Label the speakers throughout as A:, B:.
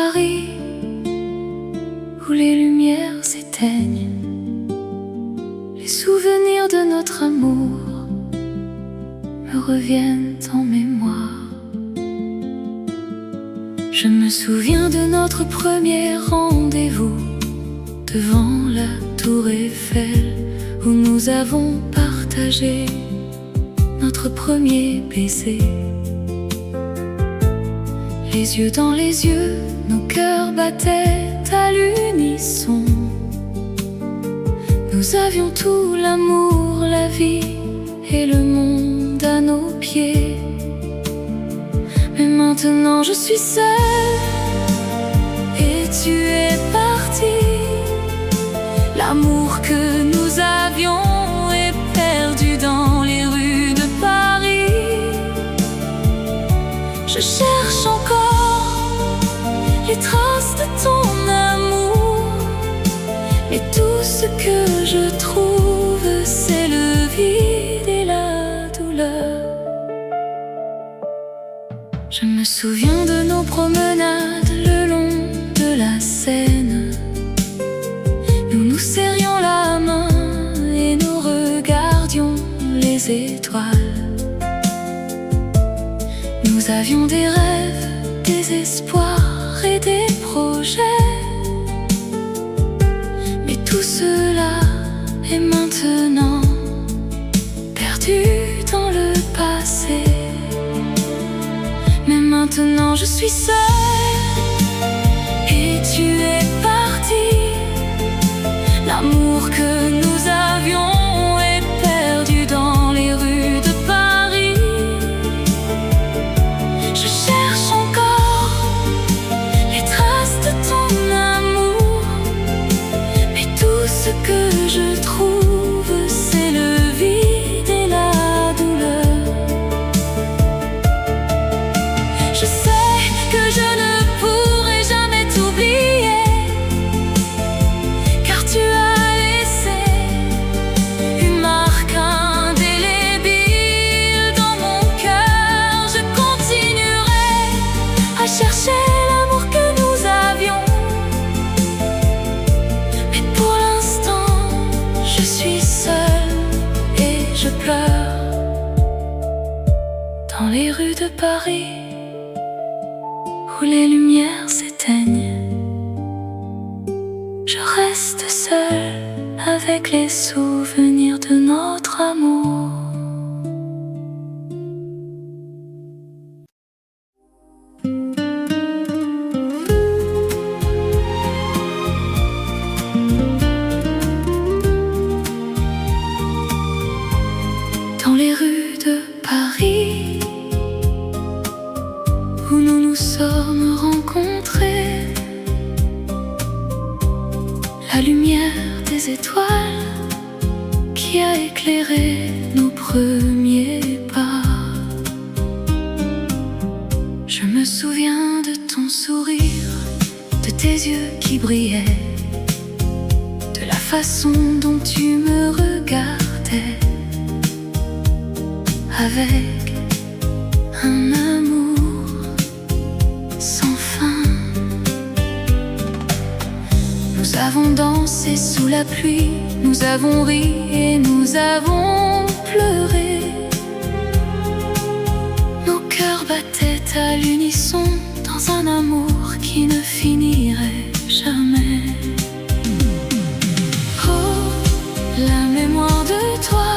A: Paris, où les lumières s'éteignent, les souvenirs de notre amour me reviennent en mémoire. Je me souviens de notre premier rendez-vous devant la tour Eiffel, où nous avons partagé notre premier baiser. Les yeux dans les yeux, nos cœurs battaient à l'unisson. Nous avions tout, l'amour, la vie et le monde à nos pieds. Mais maintenant je suis seule et tu es parti. L'amour que nous avions est perdu dans les rues de Paris. Je cherche encore les traces de ton amour, mais tout ce que je trouve, c'est le vide et la douleur. Je me souviens de nos promenades le long de la Seine. Nous nous serrions la main et nous regardions les étoiles. Nous avions des rêves, des espoirs et des projets. Mais tout cela est maintenant perdu dans le passé. Mais maintenant je suis seule et tu es parti. L'amour que nous avions est perdu dans les rues de Paris. Je cherche encore les traces de ton amour, mais tout ce que je trouve, c'est le vide et la douleur. Je sais que je ne pourrai jamais t'oublier, car tu as laissé une marque indélébile dans mon cœur. Je continuerai à chercher l'amour que nous avions, mais pour l'instant je suis seule et je pleure dans les rues de Paris, où les lumières s'éteignent. Je reste seule avec les souvenirs de notre amour. Dans les rues de Paris, où nous nous sommes rencontrés, la lumière des étoiles qui a éclairé nos premiers pas. Je me souviens de ton sourire, de tes yeux qui brillaient, de la façon dont tu me regardais, avec un amour sans fin. Nous avons dansé sous la pluie, nous avons ri et nous avons pleuré. Nos cœurs battaient à l'unisson dans un amour qui ne finirait jamais. Oh, la mémoire de toi,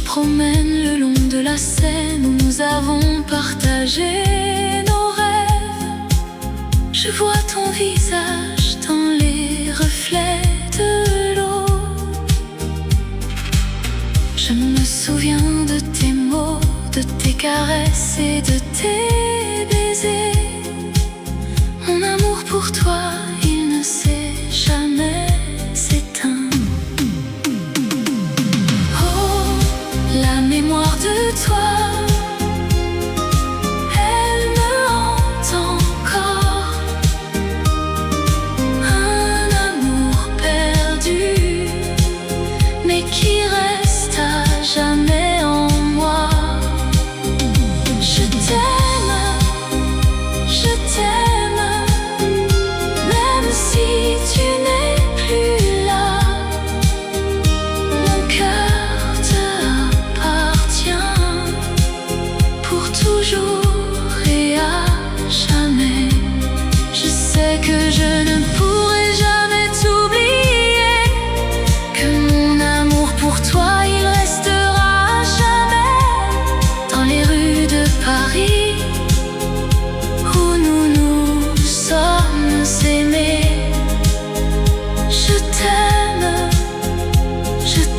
A: promène le long de la Seine, où nous avons partagé nos rêves. Je vois ton visage dans les reflets de l'eau. Je me me souviens de tes mots, de tes caresses et de tes baisers. Mon amour pour toi, il ne s'est jamais éteint. Oh, la mémoire de toi, elle me hante encore. Un amour perdu, mais qui reste à jamais en moi. Je t'aime, même si tu n'es plus là. Mon cœur te appartient pour toujours et à jamais. Je sais que je ne pourrai jamais t'oublier, que mon amour pour toi, il restera à jamais dans les rues de Paris où nous nous sommes aimés. Je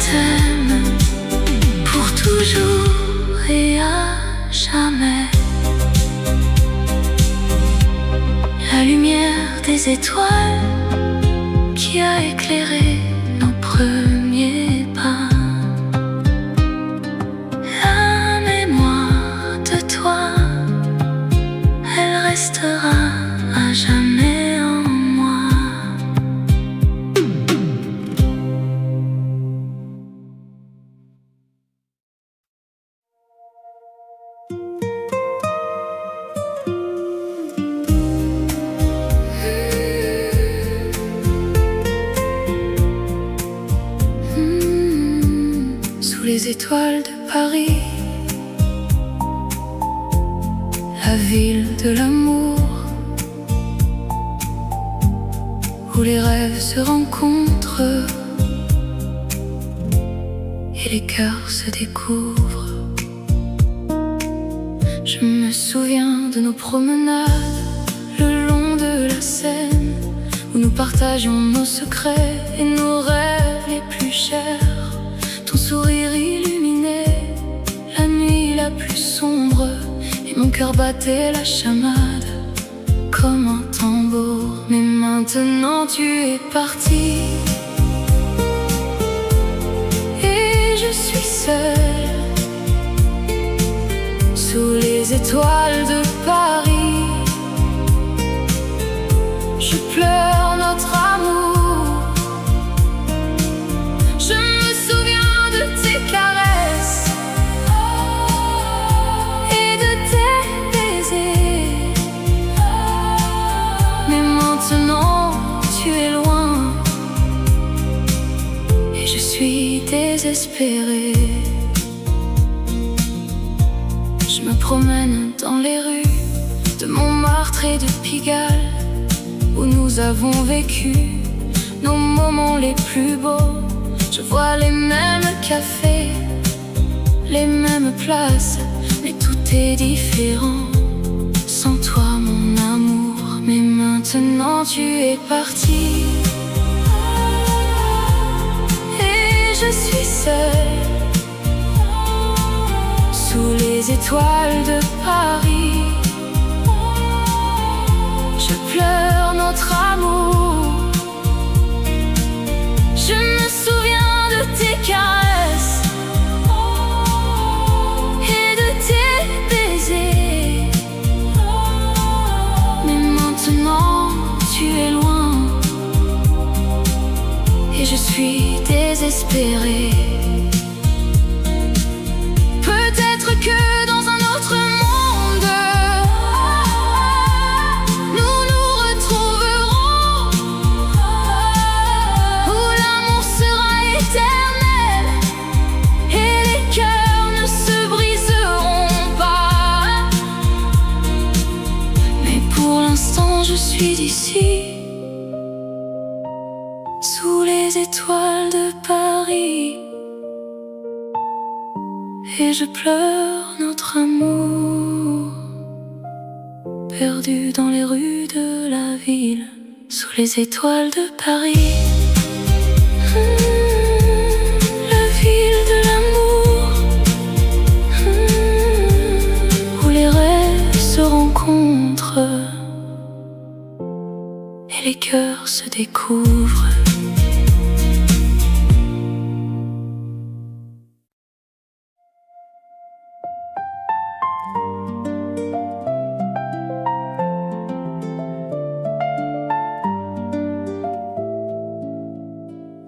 A: t'aime pour toujours et à jamais. La lumière des étoiles qui a éclairé nos premiers pas. La mémoire de toi, elle restera à jamais en moi. Sous les étoiles de Paris, la ville de l'amour, où les rêves se rencontrent et les cœurs se découvrent. Je me souviens de nos promenades le long de la Seine, où nous partagions nos secrets et nos rêves les plus chers. Ton sourire illuminait la nuit la plus sombre, et mon cœur battait la chamade comme un tambour. Mais maintenant tu es parti, et je suis seule sous les étoiles de Paris. Je pleure notre amour, je me souviens de tes caresses et de tes baisers. Mais maintenant tu es loin, et je suis désespérée. Je me promène dans les rues de Montmartre et de Pigalle, où nous avons vécu nos moments les plus beaux. Je vois les mêmes cafés, les mêmes places, mais tout est différent sans toi, mon amour. Mais maintenant tu es parti, et je suis seule sous les étoiles de Paris. Je pleure notre amour, je me souviens de tes caresses et de tes baisers. Mais maintenant tu es loin, et je suis désespérée. Peut-être que dans un autre monde, nous nous retrouverons, où l'amour sera éternel et les cœurs ne se briseront pas. Mais pour l'instant je suis ici, sous les étoiles de Paris, et je pleure notre amour, perdu dans les rues de la ville, sous les étoiles de Paris. La ville de l'amour, et les cœurs se découvrent.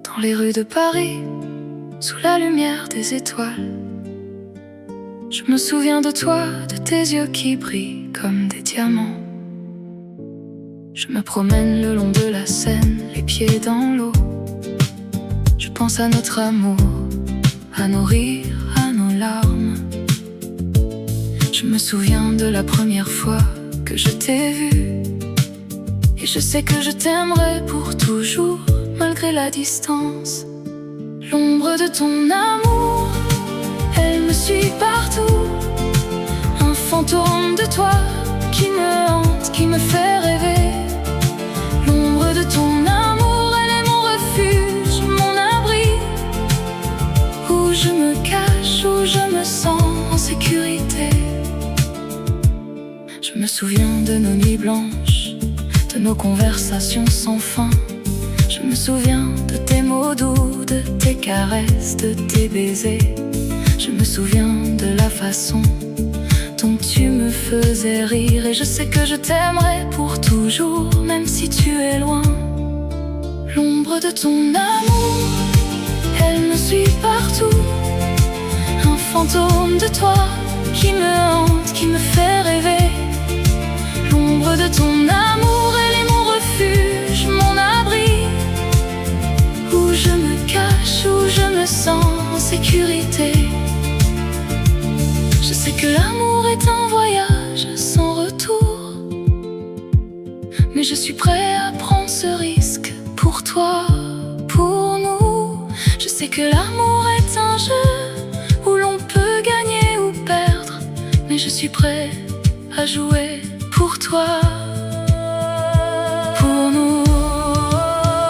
A: Dans les rues de Paris, sous la lumière des étoiles, je me souviens de toi, de tes yeux qui brillent comme des diamants. Je me promène le long de la Seine, les pieds dans l'eau. Je pense à notre amour, à nos rires, à nos larmes. Je me souviens de la première fois que je t'ai vu, et je sais que je t'aimerai pour toujours, malgré la distance. L'ombre de ton amour, elle me suit partout. Un fantôme de toi qui me hante, qui me fait rêver. L'ombre de ton amour, elle est mon refuge, mon abri, où je me cache, où je me sens en sécurité. Je me souviens de nos nuits blanches, de nos conversations sans fin. Je me souviens de tes mots doux, de tes caresses, de tes baisers. Je me souviens de la façon dont tu me faisais rire. Et je sais que je t'aimerai pour toujours, même si tu es loin. L'ombre de ton amour, elle me suit partout. Un fantôme de toi qui me hante, qui me fait rêver. L'ombre de ton amour, elle est mon refuge, mon abri, où je me cache, où je me sens en sécurité. Je sais que l'amour est un voyage sans retour, mais je suis prêt à prendre ce risque pour toi, pour nous. Je sais que l'amour est un jeu où l'on peut gagner ou perdre, mais je suis prêt à jouer pour toi, pour nous.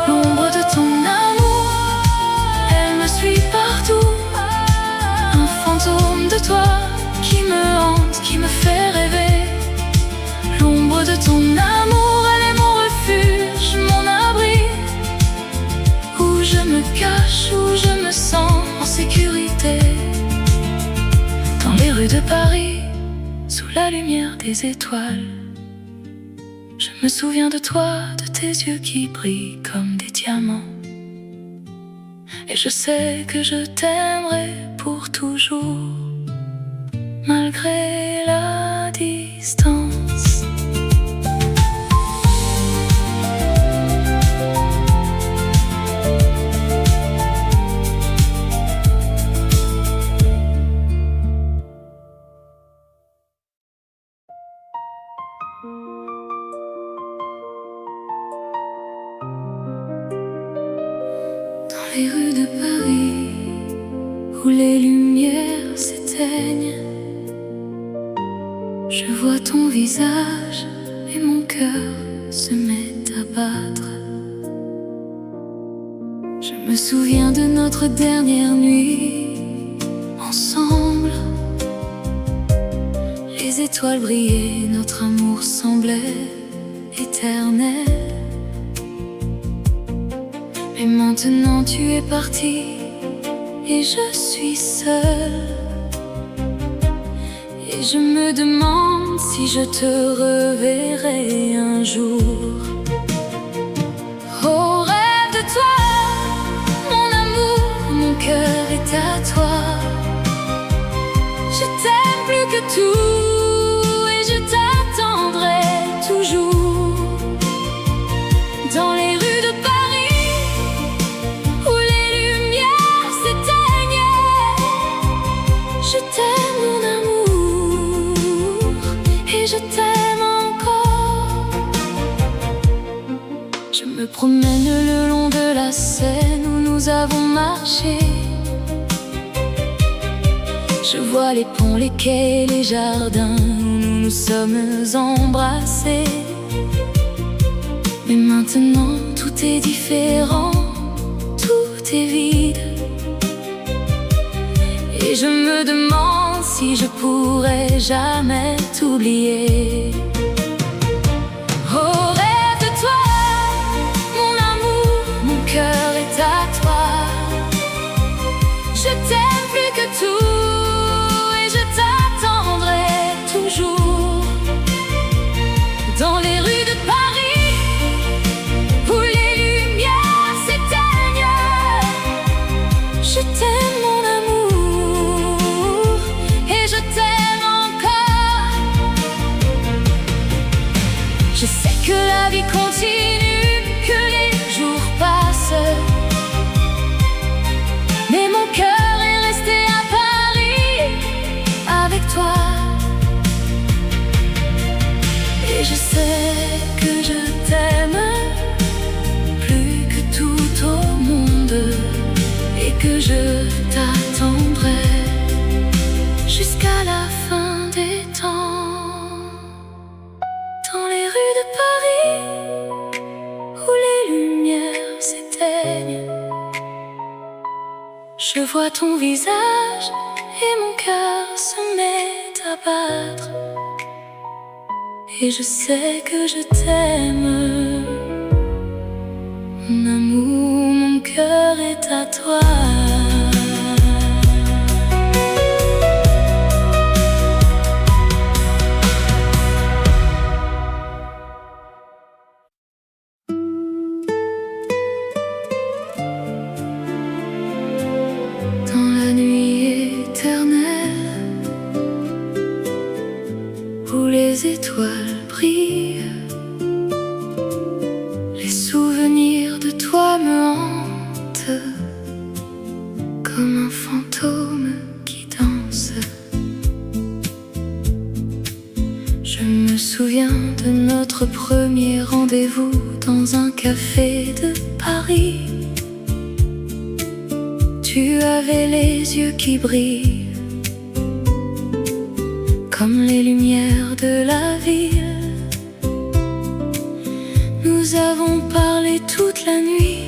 A: L'ombre de ton amour, elle me suit partout. Un fantôme de toi qui me hante, qui me fait rêver. L'ombre de ton amour, elle est mon refuge, mon abri, où je me cache, où je me sens en sécurité. Dans les rues de Paris, sous la lumière des étoiles, je me souviens de toi, de tes yeux qui brillent comme des diamants. Et je sais que je t'aimerai pour toujours, malgré la distance. Dans les rues de Paris, où les lumières s'éteignent, je vois ton visage et mon cœur se met à battre. Je me souviens de notre dernière nuit ensemble. Les étoiles brillaient, notre amour semblait éternel. Mais maintenant tu es parti et je suis seule. Et je me demande si je te reverrai un jour. Oh, rêve de toi, mon amour, mon cœur est à toi. Je t'aime plus que tout et je t'attendrai toujours. Dans les rues de Paris, où les lumières s'éteignent, je t'aime mon amour, et je t'aime encore. Je me promène le long de la Seine où nous avons marché. Je vois les ponts, les quais, les jardins où nous nous sommes embrassés. Mais maintenant tout est différent, tout est vide. Et je me demande si je pourrai jamais t'oublier. Oh, rêve de toi, la vie continue, que les jours passent. Mais mon cœur est resté à Paris avec toi. Et je sais que je t'aime plus que tout au monde, et que je t'attendrai jusqu'à la fin des temps. Dans les rues de Paris où les lumières s'éteignent, je vois ton visage et mon cœur se met à battre. Et je sais que je t'aime, mon amour, mon cœur est à toi. Dans la nuit éternelle où les étoiles brillent, les souvenirs de toi me hantent comme un fantôme qui danse. Je me souviens de notre premier rendez-vous dans un café de Paris. Tu avais les yeux qui brillent comme les lumières de la ville. Nous avons parlé toute la nuit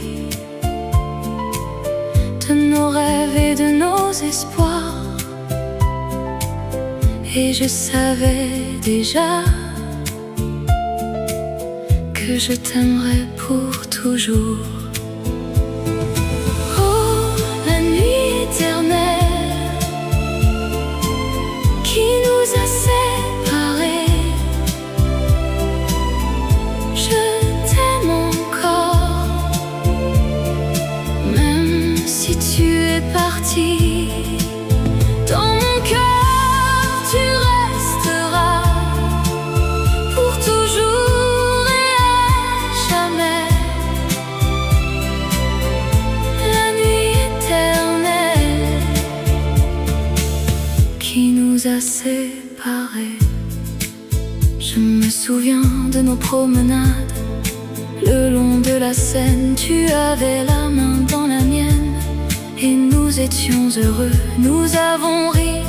A: de nos rêves et de nos espoirs. Et je savais déjà que je t'aimerais pour toujours. Oh, la nuit éternelle qui nous a séparés, je t'aime encore, même si tu es parti. Dans mon cœur, tu resteras pour toujours et à jamais. La nuit éternelle qui nous a séparés. Je me souviens de nos promenades le long de la Seine. Tu avais la main dans la mienne et nous étions heureux. Nous avons ri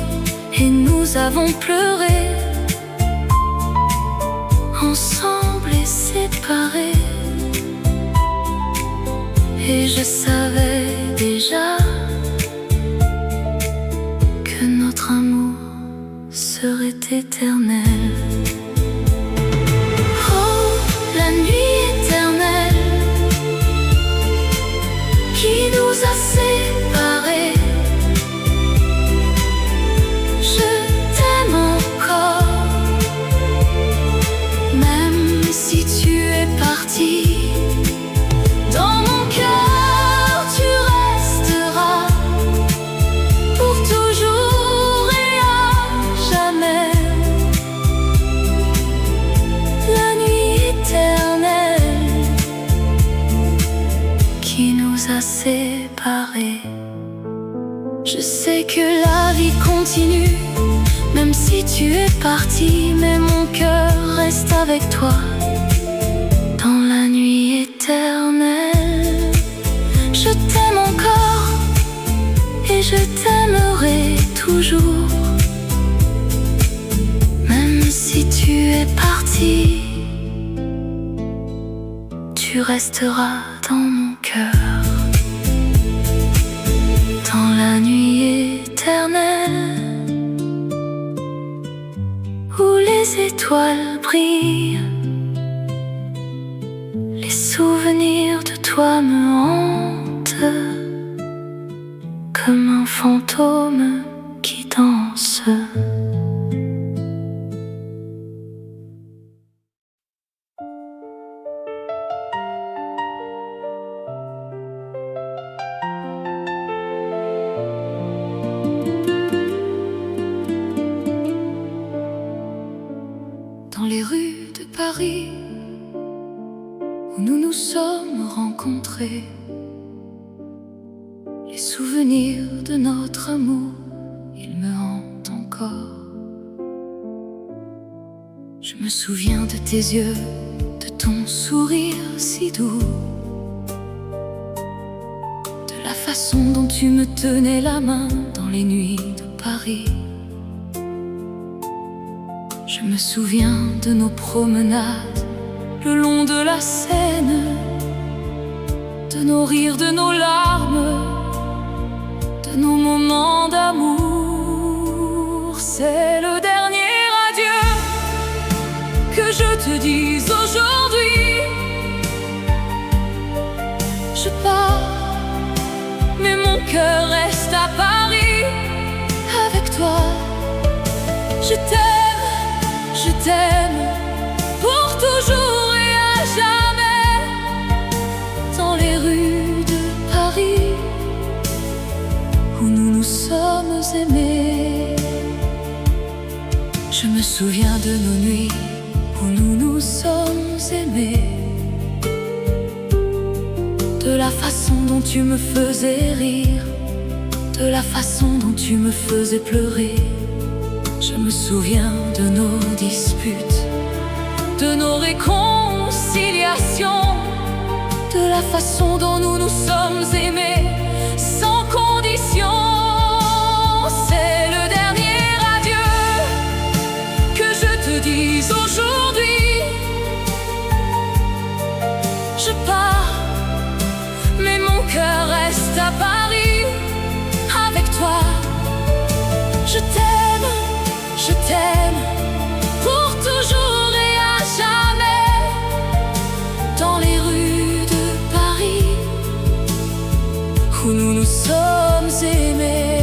A: et nous avons pleuré, ensemble et séparés. Et je savais déjà que notre amour serait éternel. Oh, la nuit éternelle qui nous a séparés, je t'aime encore, même si tu es parti. Dans mon cœur, tu resteras pour toujours et à jamais. La nuit éternelle qui nous a séparés. Je sais que la vie continue, même si tu es parti, mais mon cœur reste avec toi. Dans la nuit éternelle, je t'aime encore et je t'aimerai toujours, même si tu es parti, tu resteras dans mon cœur. Dans la nuit éternelle où les étoiles brillent, les souvenirs de toi me hantent comme un fantôme qui danse. Dans les rues de Paris nous nous sommes rencontrés. Les souvenirs de notre amour, ils me hantent encore. Je me souviens de tes yeux, de ton sourire si doux, de la façon dont tu me tenais la main dans les nuits de Paris. Je me souviens de nos promenades le long de la Seine, de nos rires, de nos larmes, de nos moments d'amour. C'est le dernier adieu que je te dise aujourd'hui. Je pars, mais mon cœur reste à Paris avec toi. Je t'aime pour toujours et à jamais. Dans les rues de Paris où nous nous sommes aimés. Je me souviens de nos nuits où nous nous sommes aimés, de la façon dont tu me faisais rire, de la façon dont tu me faisais pleurer. Je me souviens de nos disputes, de nos réconciliations, de la façon dont nous nous sommes aimés sans condition. C'est le dernier adieu que je te dise aujourd'hui. Je pars, mais mon cœur reste à Paris avec toi. Je t'aime pour toujours et à jamais. Dans les rues de Paris où nous nous sommes aimés.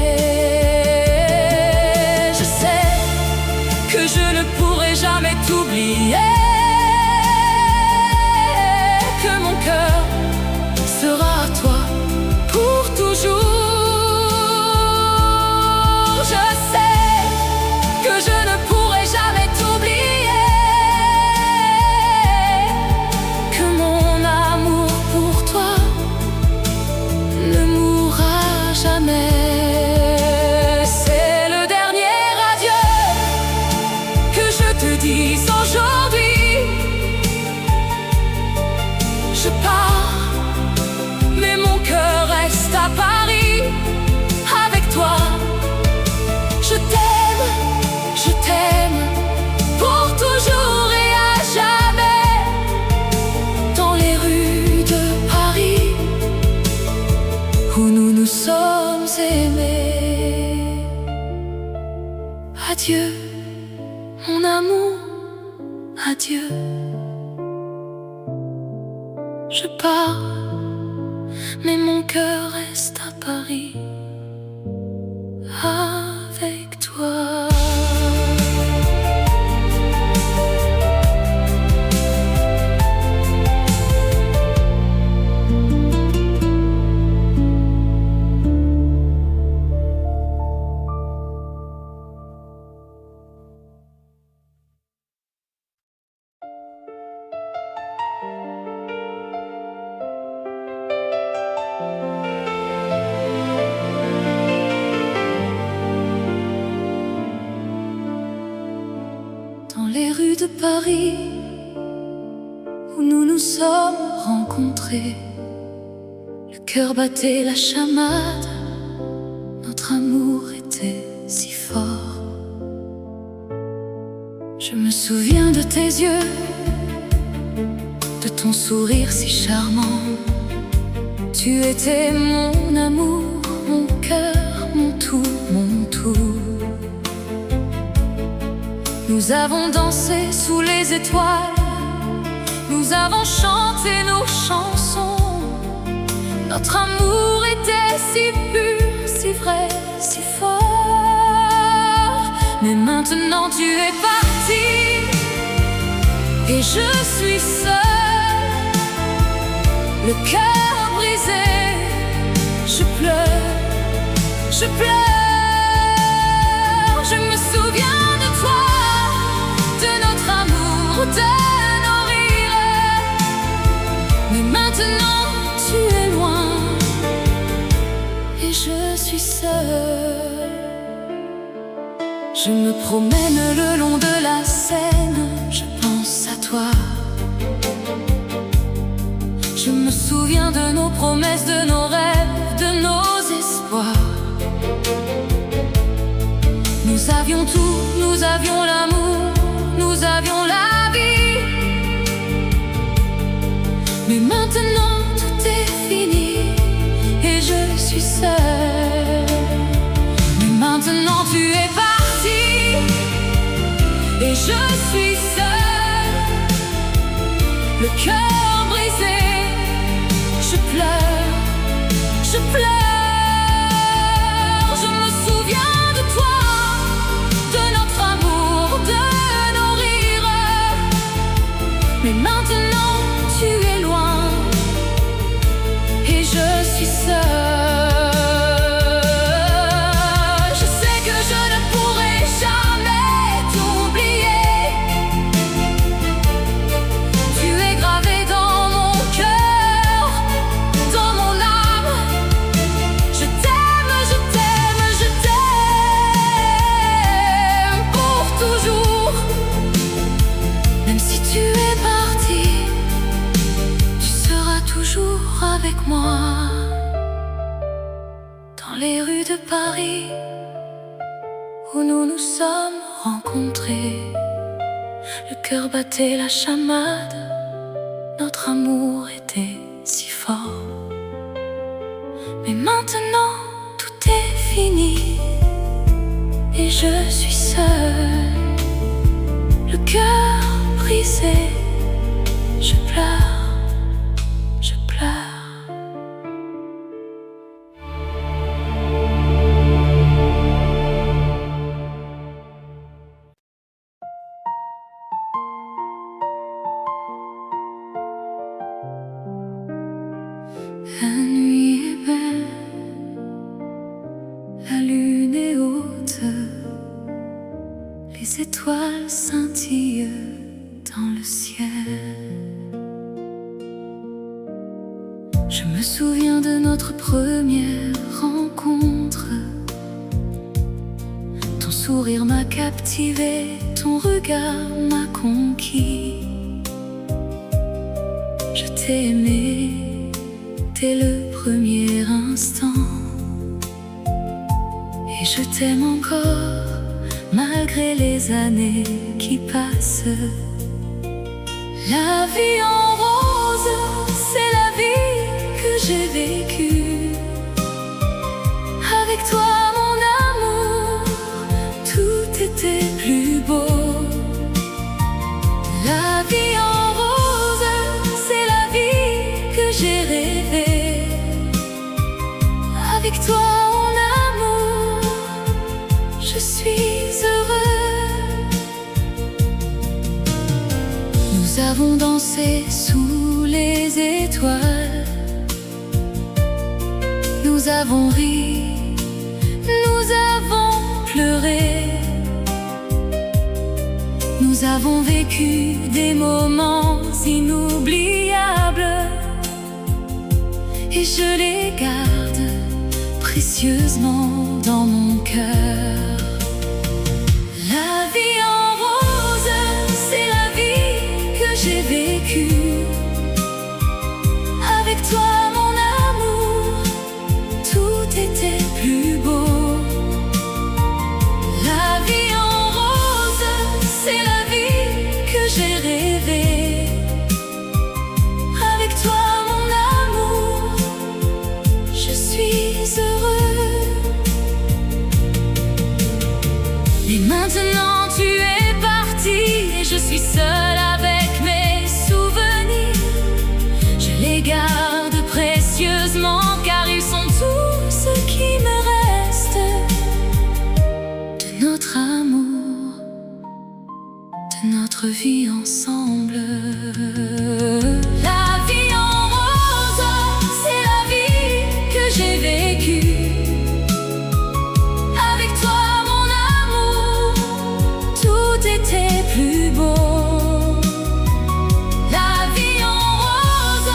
A: Je sais que je ne pourrai jamais t'oublier, que mon cœur sera à toi pour toujours. Je sais que je ne pourrai jamais t'oublier, que mon amour pour toi ne mourra jamais. C'est le dernier adieu que je te dise aujourd'hui. Je pars, mais mon cœur reste à Paris avec toi. Je t'aime pour toujours et à jamais. Dans les rues de Paris où nous nous sommes aimés. Adieu, mon amour, adieu. Je pars, mais mon cœur reste à Paris avec toi. Dans les rues de Paris où nous nous sommes rencontrés, le cœur battait la chamade, notre amour était si fort. Je me souviens de tes yeux, de ton sourire si charmant. Tu étais mon amour, mon cœur, mon tout, mon tout. Nous avons dansé sous les étoiles, nous avons chanté nos chansons. Notre amour était si pur, si vrai, si fort. Mais maintenant tu es parti et je suis seule, le cœur brisé. Je pleure, je pleure. Je me souviens de toi, de notre amour, de nos rires, seule. Je me promène le long de la Seine, je pense à toi. Je me souviens de nos promesses, de nos rêves, de nos espoirs. Nous avions tout, nous avions l'amour, nous avions la vie. Mais maintenant tout est fini et je suis seule. Mais maintenant tu es parti et je suis seule. Le cœur brisé, je pleure, je pleure. Je me souviens de toi, de notre amour, de nos rires. Mais maintenant tu es loin et je suis seule. Je sais que je ne pourrai jamais t'oublier. Tu es gravé dans mon cœur, dans mon âme. Je t'aime, je t'aime, je t'aime pour toujours. Même si tu es parti, tu seras toujours avec moi. Dans les rues de Paris où nous nous sommes rencontrés, le cœur battait la chamade, notre amour était si fort. Mais maintenant tout est fini et je suis seule. Le cœur brisé, je pleure, je pleure. La nuit est belle, la lune est haute, les étoiles scintillent dans le ciel. Je me souviens de notre première rencontre. Ton sourire m'a captivé, ton regard m'a conquis. Je t'ai aimé dès le premier instant et je t'aime encore malgré les années qui passent. La vie en rose, c'est la vie que j'ai vécue. Avec toi mon amour, tout était plus beau. La vie en rose, c'est la vie que j'ai rêvée. Avec toi mon amour, je suis heureux. Nous avons dansé sous les étoiles. Nous avons ri, nous avons pleuré. Nous avons vécu des moments inoubliables et je les garde précieusement dans mon cœur. La vie en rose, c'est la vie que j'ai vécue. Avec toi mon amour, tout était plus beau. La vie en rose, c'est la vie que j'ai rêvée. Avec toi mon amour, je suis heureux. Et maintenant tu es parti et je suis seule avec mes souvenirs. Je les garde précieusement car ils sont tout ce qui me reste de notre amour, de notre vie ensemble. La vie en rose, c'est la vie que j'ai vécue. Avec toi mon amour, tout était plus beau. La vie en rose,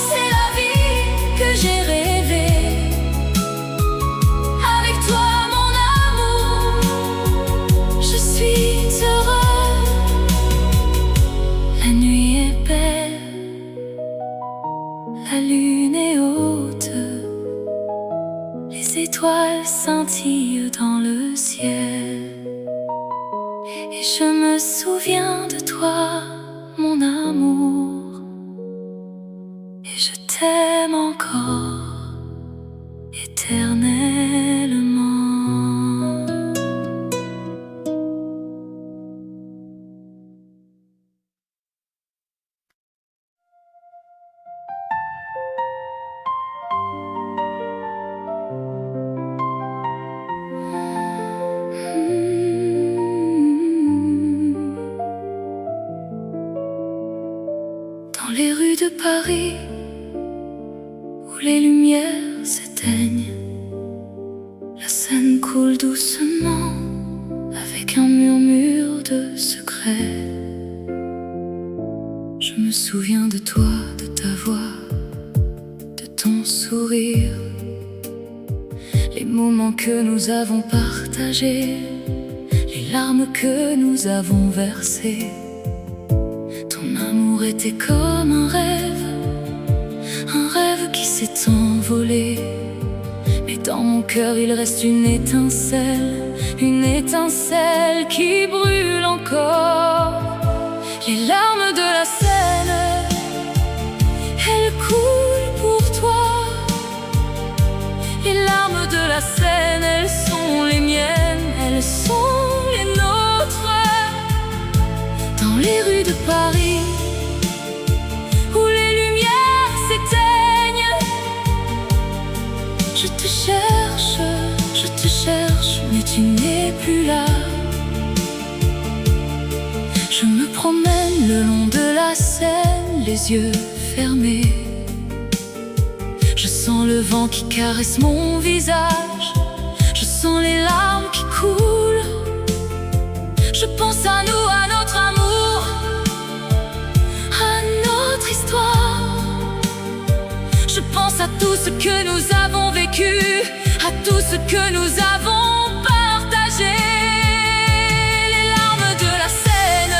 A: c'est la vie que j'ai rêvée. Avec je me souviens de toi, mon amour, et je t'aime encore éternellement. Dans les rues de Paris, où les lumières s'éteignent, la Seine coule doucement avec un murmure de secret. Je me souviens de toi, de ta voix, de ton sourire, les moments que nous avons partagés, les larmes que nous avons versées. Ton amour était comme un rêve qui s'est envolé. Mais dans mon cœur il reste une étincelle qui brûle encore. Les larmes de la Seine, elles coulent pour toi. Les larmes de la Seine, elles sont les miennes, elles sont les nôtres. Dans les rues de Paris, où les lumières s'éteignent, je te cherche, mais tu n'es plus là. Je me promène le long de la Seine, les yeux fermés. Je sens le vent qui caresse mon visage, je sens les larmes qui coulent. Je pense à nous, à notre amour, à notre histoire. Je pense à tout ce que nous avons vécu, à tout ce que nous avons partagé. Les larmes de la Seine,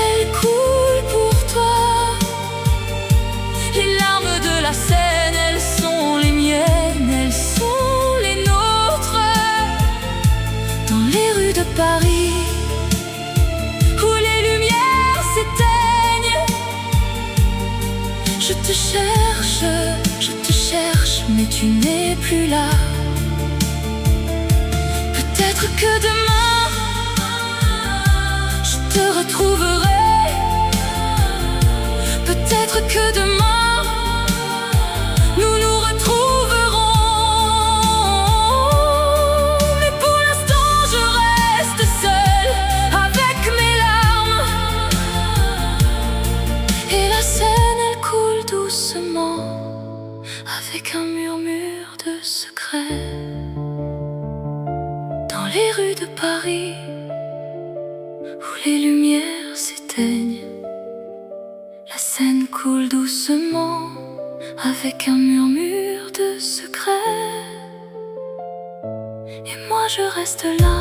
A: elles coulent pour toi. Les larmes de la Seine, elles sont les miennes, elles sont les nôtres. Dans les rues de Paris, où les lumières s'éteignent, je te cherche, mais tu n'es plus là. Peut-être que demain, je te retrouverai. Peut-être que demain, nous nous retrouverons. Mais pour l'instant, je reste seule avec mes larmes. Et la Seine, elle coule doucement avec un murmure de secret. Dans les rues de Paris, où les lumières s'éteignent, la Seine coule doucement avec un murmure de secret. Et moi je reste là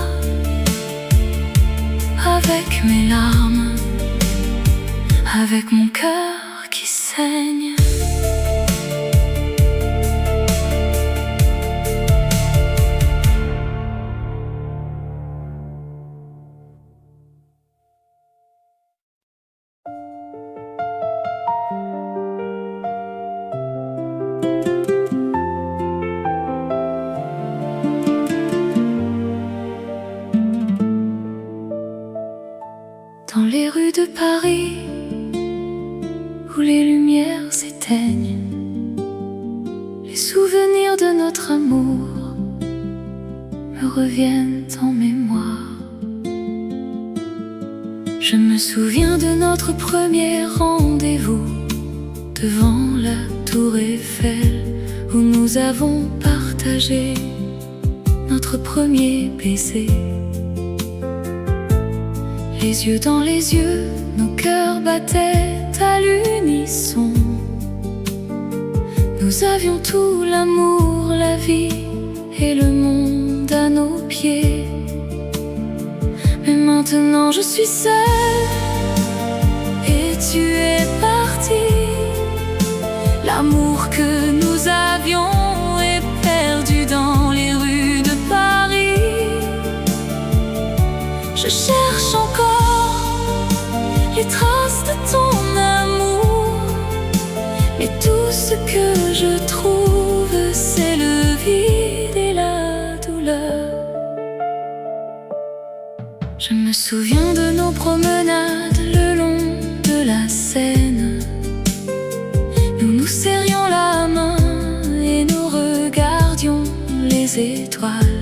A: avec mes larmes, avec mon cœur qui saigne. Dans les rues de Paris, où les lumières s'éteignent, les souvenirs de notre amour me reviennent en mémoire. Je me souviens de notre premier rendez-vous devant la tour Eiffel, où nous avons partagé notre premier baiser. Les yeux dans les yeux, nos cœurs battaient à l'unisson. Nous avions tout, l'amour, la vie et le monde à nos pieds. Mais maintenant je suis seule et tu es parti. L'amour que nous avions est perdu dans les rues de Paris. Je cherche encore les traces de ton amour, mais tout ce que je trouve, c'est le vide et la douleur. Je me souviens de nos promenades le long de la Seine. Nous nous serrions la main et nous regardions les étoiles.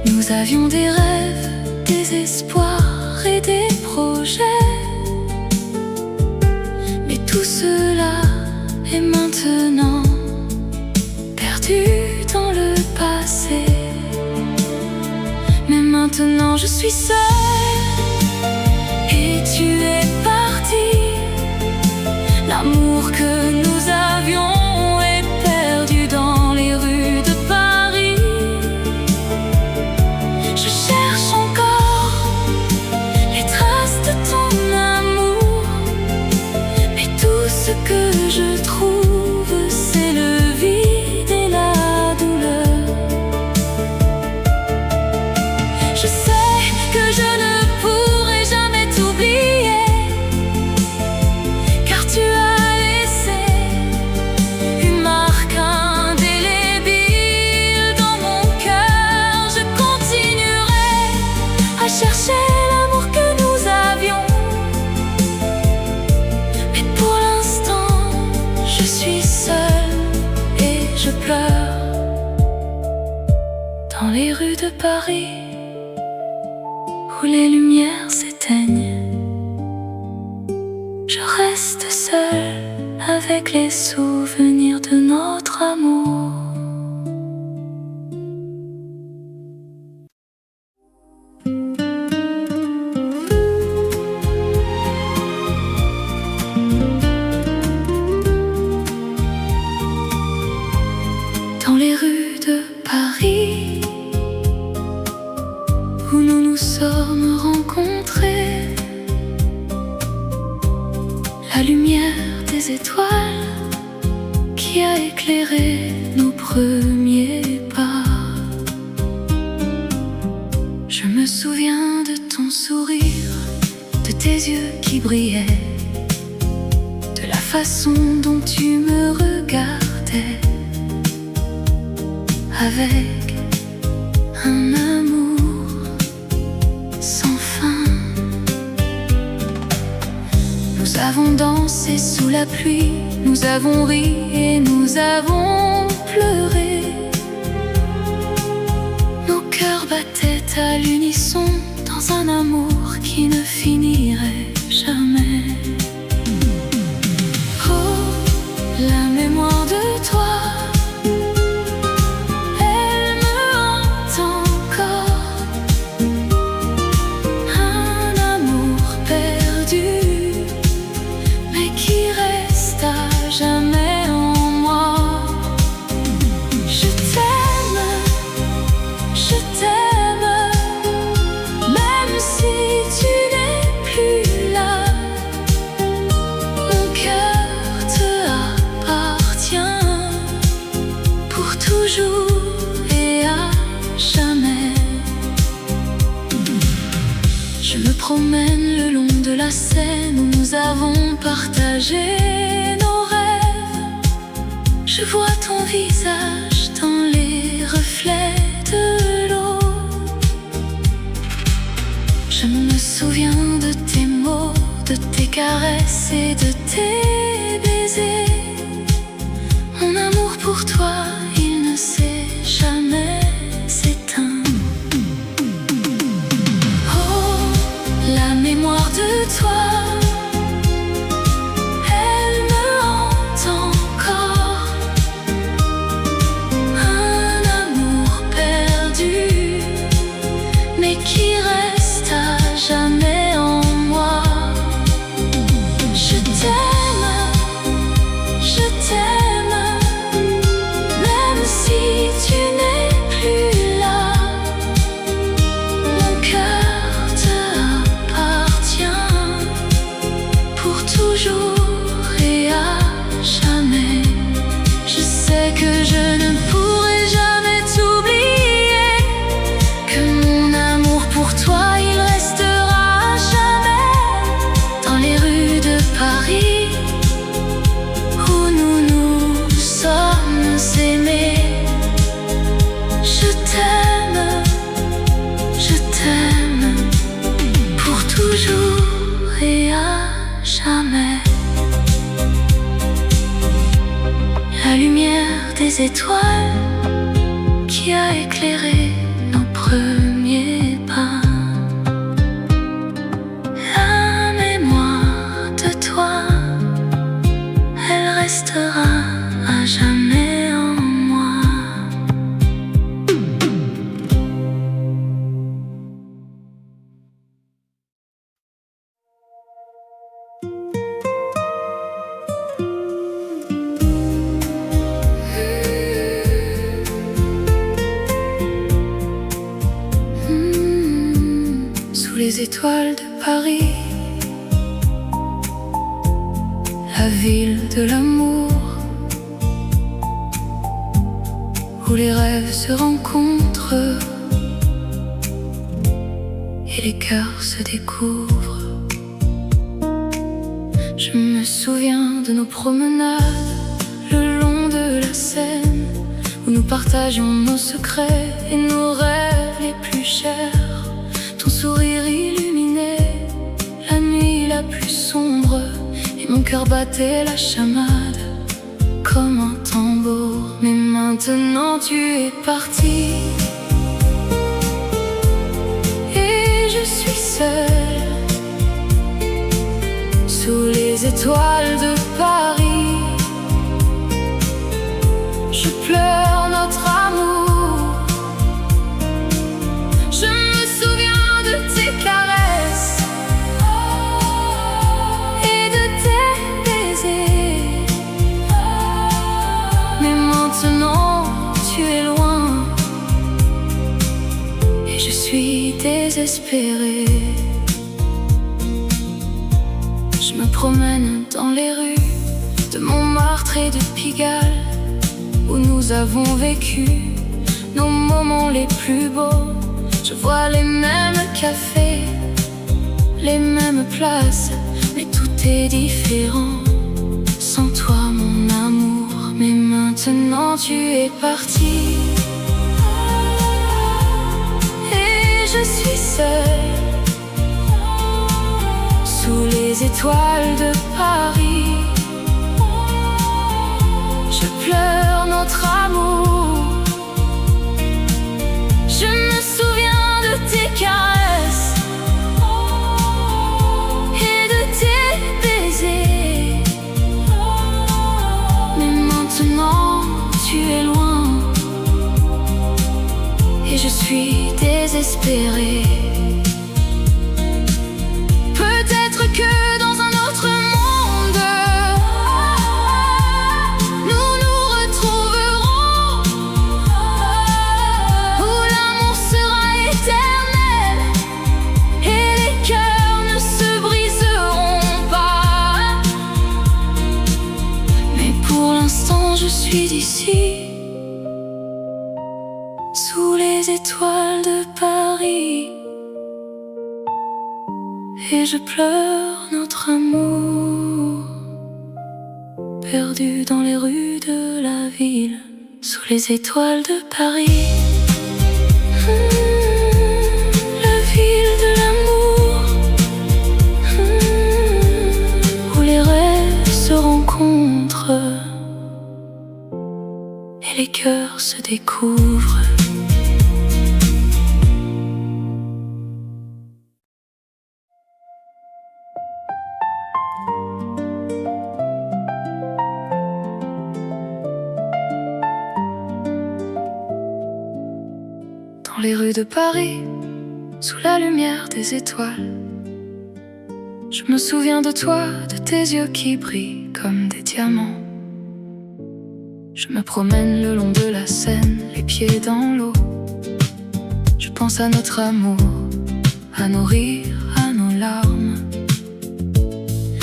A: Nous avions des rêves, des espoirs et des projets. Mais tout cela est maintenant perdu dans le passé. Mais maintenant je suis seule et tu es parti. L'amour que nous avions est perdu dans les rues de Paris. Je cherche encore les traces de ton amour, mais tout ce que je trouve, c'est le vide et la douleur. Je sais que je ne pourrai jamais t'oublier, car tu as laissé une marque indélébile dans mon cœur. Je continuerai à chercher l'amour que nous avions, mais pour l'instant je suis seule et je pleure dans les rues de Paris où les lumières s'éteignent. Je reste seule avec les souvenirs de notre amour. Dans les rues de Paris où nous nous sommes rencontrés, la lumière des étoiles qui a éclairé nos premiers pas. Je me souviens de ton sourire, de tes yeux qui brillaient, de la façon dont tu me regardais, avec un amour sans fin. Nous avons dansé sous la pluie, nous avons ri et nous avons pleuré. Nos cœurs battaient à l'unisson dans un amour qui ne finirait jamais. Oh, la mémoire de toi, jamais en moi. Je t'aime, même si tu n'es plus là. Mon cœur te appartient pour toujours et à jamais. Je me promène le long de la Seine où nous avons partagé nos rêves. Je vois ton visage dans les reflets de l'eau. Je me souviens de tes mots, de tes caresses et de tes baisers. Mon amour pour toi, il ne s'est jamais éteint. Oh, la mémoire de toi, elle me hante encore. Un amour perdu, mais qui reste à jamais en moi. Je t'aime, même si tu n'es plus là. Mon cœur te appartient pour toujours et à jamais. Je sais que je ne pourrai jamais t'oublier, que mon amour l'étoile qui a éclairé nos premiers pas. La mémoire de toi, elle restera à jamais en moi. Sous les étoiles de Paris, la ville de l'amour, où les rêves se rencontrent et les cœurs se découvrent. Je me souviens de nos promenades le long de la Seine, où nous partagions nos secrets et nos rêves les plus chers. Ton sourire illuminait la nuit la plus sombre, et mon cœur battait la chamade comme un tambour. Mais maintenant tu es parti, et je suis seule sous les étoiles de Paris. Je pleure notre amour, je me souviens de tes caresses et de tes baisers. Mais maintenant tu es loin, et je suis désespérée. Je me promène dans les rues de Montmartre et de Pigalle, où nous avons vécu nos moments les plus beaux. Je vois les mêmes cafés, les mêmes places, mais tout est différent sans toi mon amour. Mais maintenant tu es parti, et je suis seule sous les étoiles de Paris. Je pleure notre amour, je me souviens de tes caresses et de tes baisers. Mais maintenant tu es loin, et je suis désespérée. Peut-être que dans un autre monde nous nous retrouverons, où l'amour sera éternel et les cœurs ne se briseront pas. Mais pour l'instant je suis ici, sous les étoiles de Paris, et je pleure notre amour, perdu dans les rues de la ville, sous les étoiles de Paris. La ville de l'amour, où les rêves se rencontrent et les cœurs se découvrent. Dans les rues de Paris, sous la lumière des étoiles, je me souviens de toi, de tes yeux qui brillent comme des diamants. Je me promène le long de la Seine, les pieds dans l'eau. Je pense à notre amour, à nos rires, à nos larmes.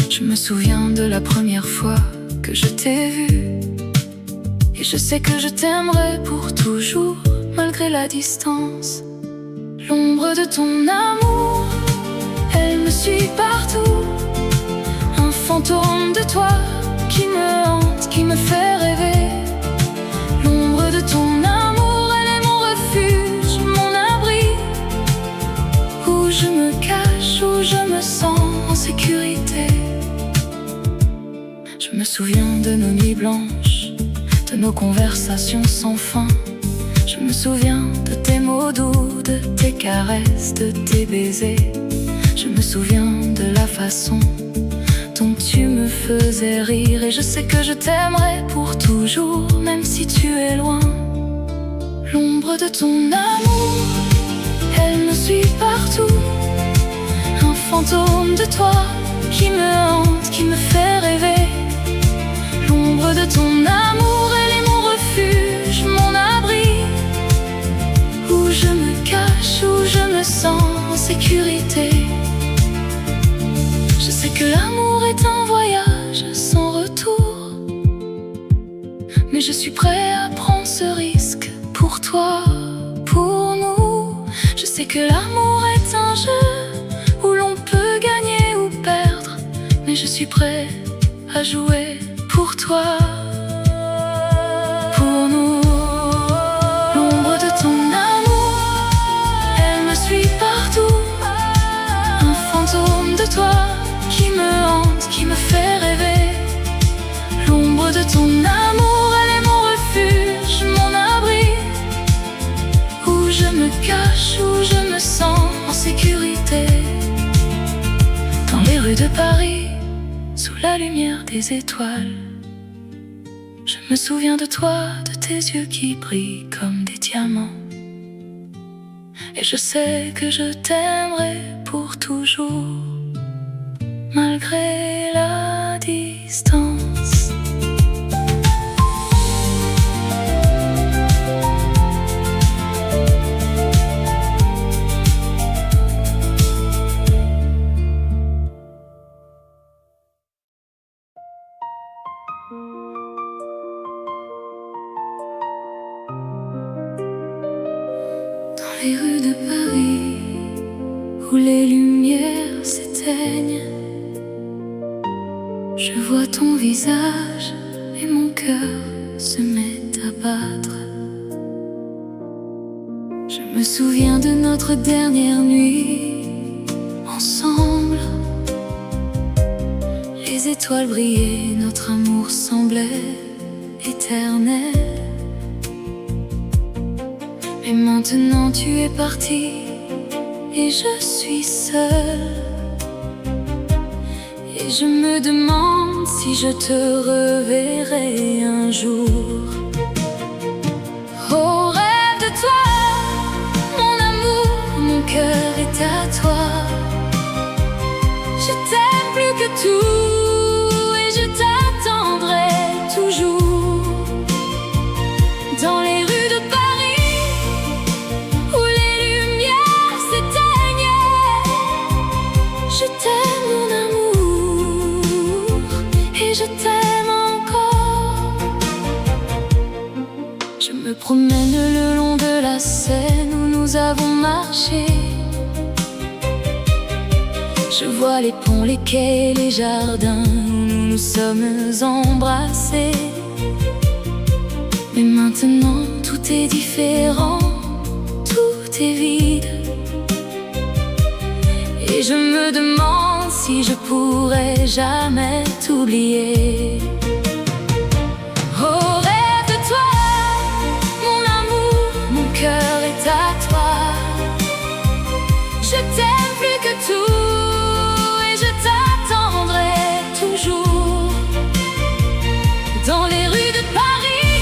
A: Je me souviens de la première fois que je t'ai vu, et je sais que je t'aimerai pour toujours, malgré la distance. L'ombre de ton amour, elle me suit partout. Un fantôme de toi qui me hante, qui me fait rêver. L'ombre de ton amour, elle est mon refuge, mon abri, où je me cache, où je me sens en sécurité. Je me souviens de nos nuits blanches, de nos conversations sans fin. Je me souviens de tes mots doux, de tes caresses, de tes baisers. Je me souviens de la façon dont tu me faisais rire. Et je sais que je t'aimerai pour toujours, même si tu es loin. L'ombre de ton amour, elle me suit partout. Un fantôme de toi qui me hante, qui me fait rêver. L'ombre de ton amour, elle est mon refuge, mon abri, où je me cache, où je me sens en sécurité. Je sais que l'amour est un voyage sans retour, mais je suis prêt à prendre ce risque pour toi, pour nous. Je sais que l'amour est un jeu où l'on peut gagner ou perdre, mais je suis prêt à jouer pour toi, pour nous. L'ombre de ton amour, elle me suit partout. Un fantôme de toi qui me hante, qui me fait rêver. L'ombre de ton amour, elle est mon refuge, mon abri, où je me cache, où je me sens en sécurité. Dans les rues de Paris, sous la lumière des étoiles, je me souviens de toi, de tes yeux qui brillent comme des diamants. Et je sais que je t'aimerai pour toujours, malgré la distance. Dans les rues de Paris, où les lumières s'éteignent, je vois ton visage et mon cœur se met à battre. Je me souviens de notre dernière nuit ensemble. Les étoiles brillaient, notre amour semblait éternel. Mais maintenant tu es parti et je suis seule. Et je me demande si je te reverrai un jour. Oh, rêve de toi, mon amour, mon cœur est à toi. Je t'aime plus que tout et je t'attendrai toujours. Dans les rues de Paris, où les lumières s'éteignent, je t'aime mon amour, et je t'aime encore. Je me promène le long de la Seine où nous avons marché. Je vois les ponts, les quais, les jardins où nous nous sommes embrassés. Mais maintenant tout est différent, tout est vide. Et je me demande si je pourrai jamais t'oublier. Oh, rêve de toi, mon amour, mon cœur est à toi. Je t'aime plus que tout et je t'attendrai toujours. Dans les rues de Paris,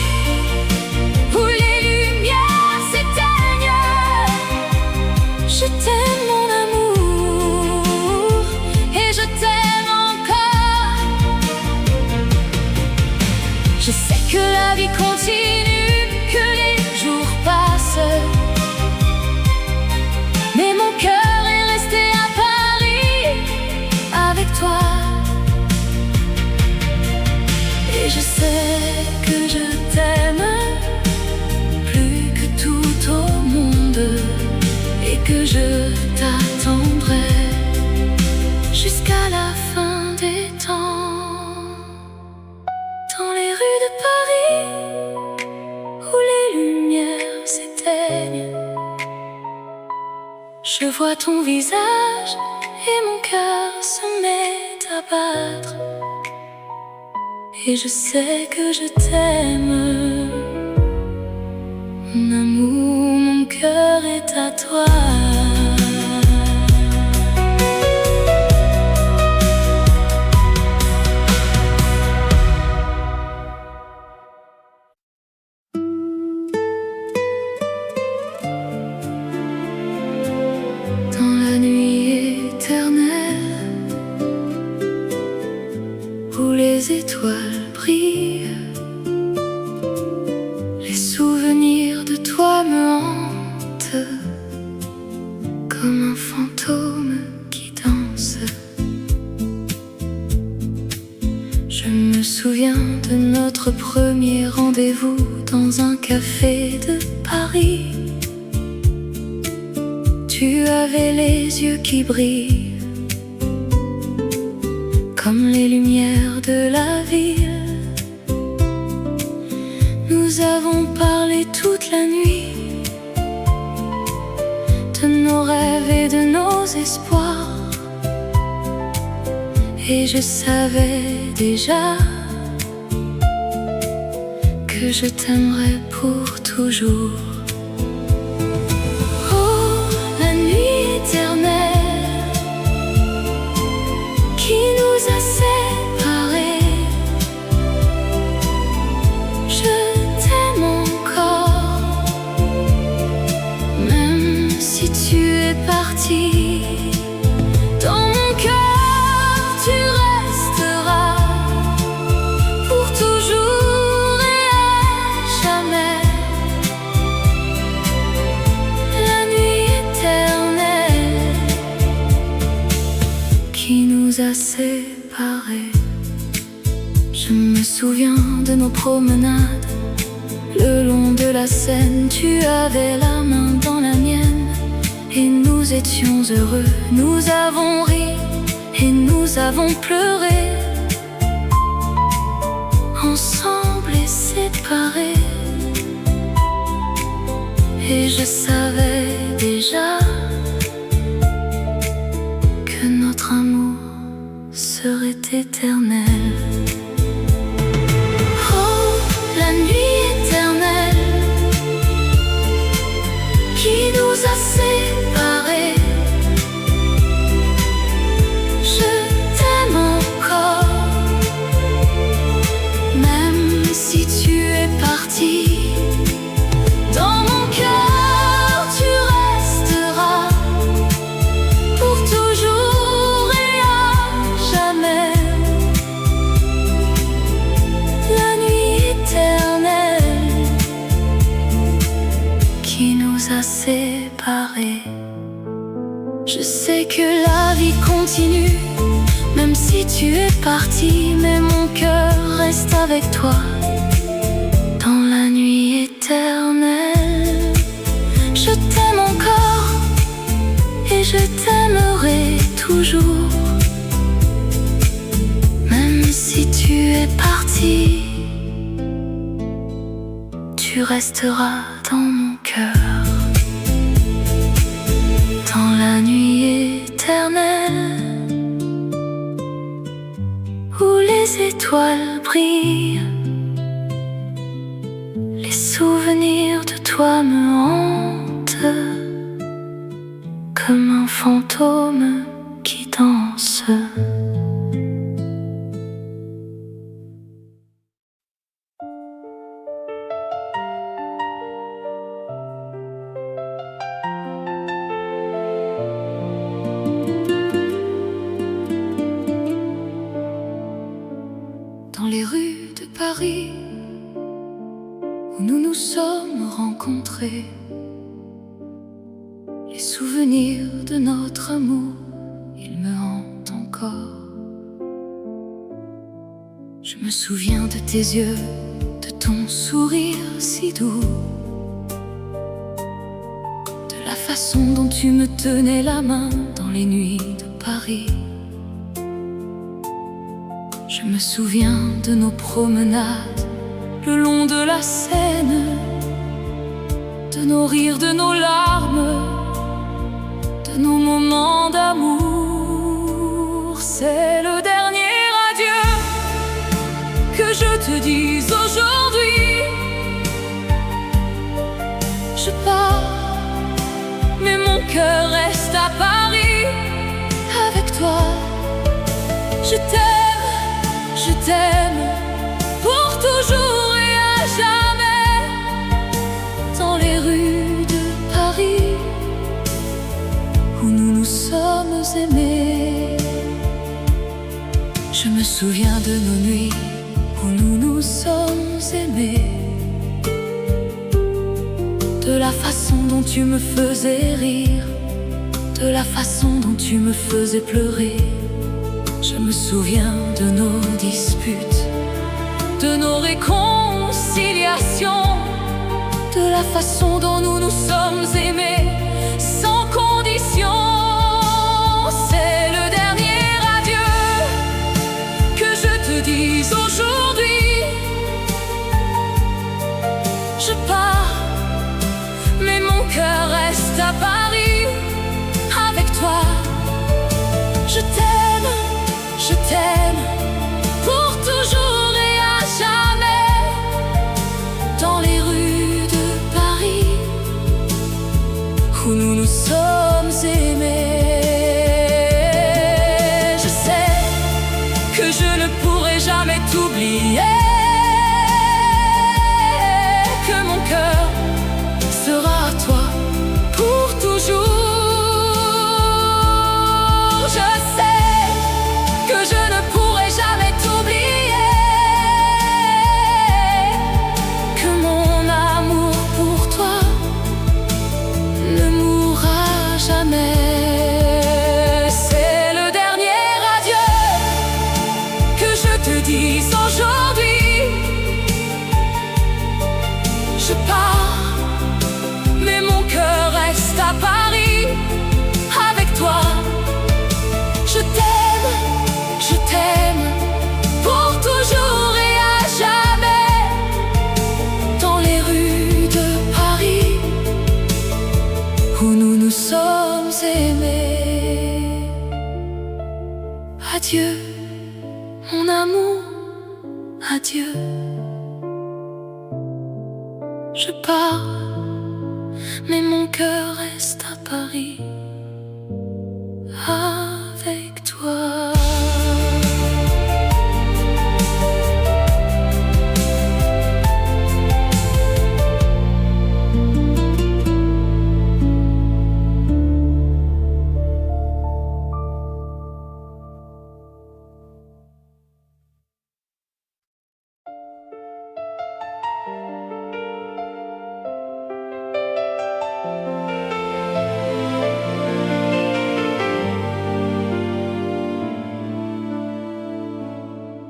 A: où les lumières s'éteignent, je t'aime mon amour, et je t'aime encore. Je sais que la vie continue, que les jours passent, mais mon cœur est resté à Paris avec toi. Et je sais que je t'aime plus que tout au monde, et que je t'attendrai jusqu'à la fin des temps. Dans les rues de Paris, où les lumières s'éteignent, je vois ton visage et mon cœur se met à battre. Et je sais que je t'aime. est à toi. Dans la nuit éternelle où les étoiles brillent, les souvenirs de toi me hantent comme un fantôme qui danse. Je me souviens de notre premier rendez-vous dans un café de Paris. Tu avais les yeux qui brillent comme les lumières de la ville. Nous avons parlé toute la nuit de nos rêves et de nos espoirs, et je savais déjà que je t'aimerais pour toujours. Oh, la nuit éternelle qui nous a séparés, je t'aime encore, même si tu es parti. Dans mon cœur, tu resteras pour toujours et à jamais. La nuit éternelle qui nous a séparés. Je me souviens de nos promenades le long de la Seine. Tu avais la main dans la mienne et nous étions heureux. Nous avons ri et nous avons pleuré, ensemble et séparés. Et je savais déjà que notre amour serait éternel. Oh, la nuit éternelle qui nous a séparés, je t'aime encore, même si tu es parti. Dans mon cœur, tu resteras pour toujours et à jamais. La nuit éternelle qui nous a séparés. Je sais que la vie continue, même si tu es parti, mais mon cœur reste avec toi. Dans la nuit éternelle, je t'aime encore et je t'aimerai toujours, même si tu es parti, tu resteras dans mon cœur. Dans la nuit éternelle où les étoiles brillent, les souvenirs de toi me hantent comme un fantôme qui danse. Dans les rues de Paris où nous nous sommes rencontrés, les souvenirs de notre amour, ils me hantent encore. Je me souviens de tes yeux, de ton sourire si doux, de la façon dont tu me tenais la main dans les nuits de Paris. Je me souviens de nos promenades le long de la Seine, de nos rires, de nos larmes, de nos moments d'amour. C'est le dernier adieu que je te dise aujourd'hui. Je pars je t'aime pour toujours et à jamais. Dans les rues de Paris où nous nous sommes aimés, je me souviens de nos nuits où nous nous sommes aimés, de la façon dont tu me faisais rire, de la façon dont tu me faisais pleurer. Je me souviens de nos disputes, de nos réconciliations, de la façon dont nous nous sommes aimés sans condition. C'est le dernier adieu que je te dis aujourd'hui. Je pars, mais mon cœur reste à Paris avec toi. Je t'aime pour toujours et à jamais. Dans les rues de Paris où nous nous sommes aimés, je sais que je ne pourrai jamais t'oublier, que mon cœur sera à toi pour toujours. Je sais que je ne pourrai jamais t'oublier, que mon amour pour toi ne mourra jamais. C'est le dernier adieu que je te dis aujourd'hui. Je pars, mais mon cœur reste à Paris avec toi. Je t'aime pour toujours et à jamais. Dans les rues de Paris où nous nous sommes aimés. Adieu, mon amour, adieu. Je pars, mais mon cœur reste à Paris avec toi.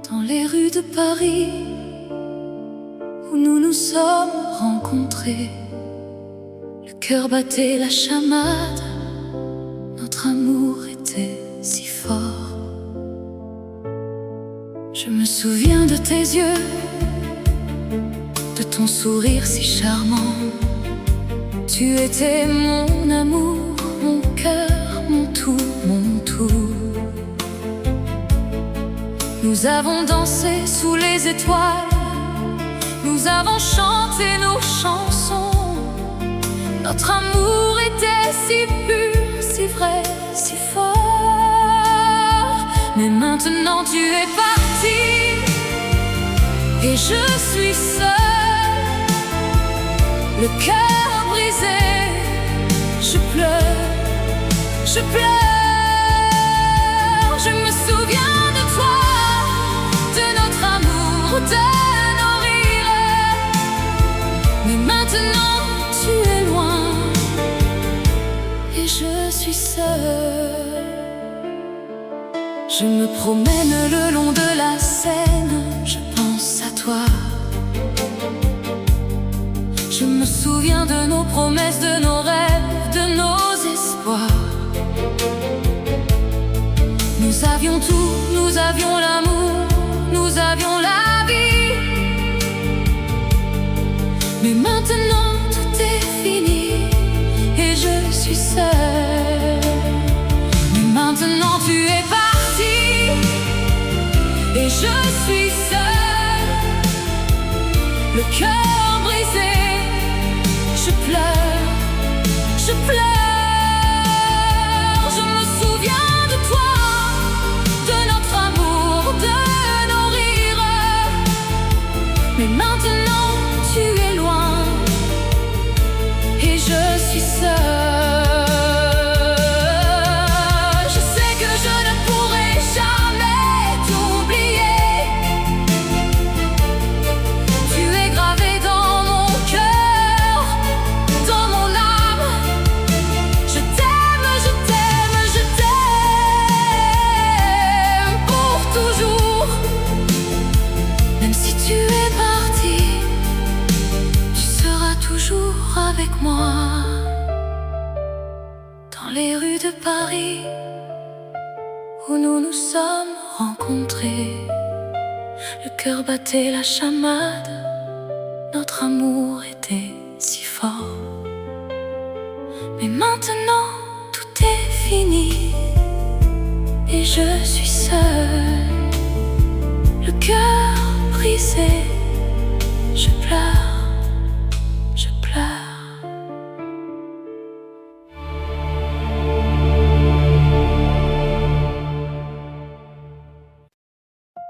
A: Dans les rues de Paris où nous nous sommes rencontrés, le cœur battait la chamade, notre amour était si fort. Je me souviens de tes yeux, de ton sourire si charmant. Tu étais mon amour, mon cœur, mon tout, mon tout. Nous avons dansé sous les étoiles, nous avons chanté nos chansons. Notre amour était si pur, si vrai, si fort. Mais maintenant tu es parti et je suis seule, le cœur brisé. Je pleure, je pleure. Je me souviens de toi, de notre amour, de nos rires. Mais maintenant tu es loin et je suis seule. Je me promène le long de la Seine, je pense à toi. Je me souviens de nos promesses, de nos rêves, de nos espoirs. Nous avions tout, nous avions l'amour, nous avions la vie. Mais maintenant tout est fini et je suis seule. Mais maintenant tu es parti et je suis seule, le cœur brisé. Je pleure, je pleure. Je me souviens de toi, de notre amour. les rues de Paris où nous nous sommes rencontrés. Le cœur battait la chamade, notre amour était si fort. Mais maintenant tout est fini et je suis seule, le cœur brisé.